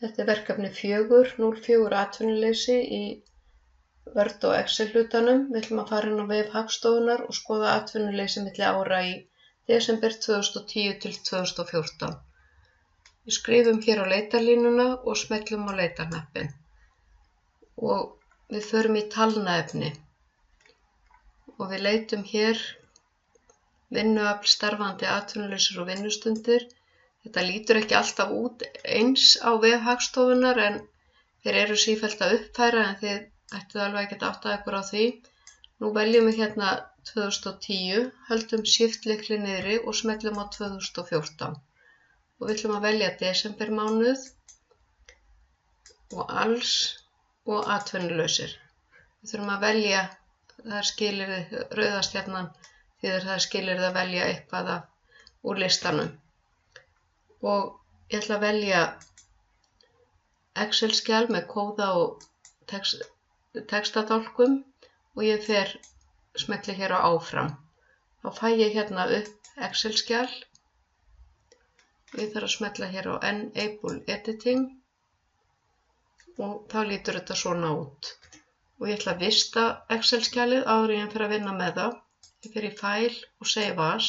Þetta er verkefni 4, 04 atvinnuleysi í Word og Excel hlutanum. Við ætlum að fara inn á vef Hagstofunnar og skoða atvinnuleysi milli ára í desember 2010 til 2014. Við skrifum hér á leitarlínuna og smellum á leitarhnappinn. Og við förum í talnaefni. Og við leitum hér vinnuafl, starfandi, atvinnulausir og vinnustundir. Þetta lítur ekki alltaf út eins á vef Hagstofunnar en þeir eru sífellt að uppfæra en þið ættuð alveg að geta áttað ykkur á því. Nú veljum við hérna 2010, höldum shift-lykli niðri og smellum á 2014. Og við ætlum að velja desembermánuð og alls og atvinnulausir. Við þurfum að velja, það er skilyrði, rauða stjarnan þýðir það er skilyrði að velja eitthvað úr listanum. Og ég ætla að velja Excel-skjal með kóða og textadálkum og ég smelli hér á áfram. Þá fæ ég hérna upp Excel-skjal og ég þarf að smella hér á Enable Editing og þá lítur þetta svona út. Og ég ætla að vista Excel-skjalið áður en ég fer að vinna með það. Ég fer í File og Save As.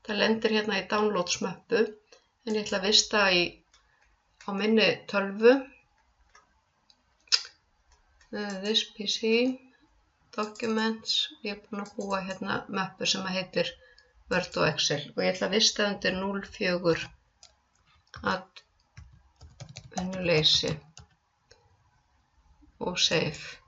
Það lendir hérna í Downloads-möppu en ég ætla að vista á minni tölvu. This PC, Documents, ég er búin að búa hérna möppu sem heitir Word og Excel og ég ætla að vista undir 04 atvinnuleysi og Save.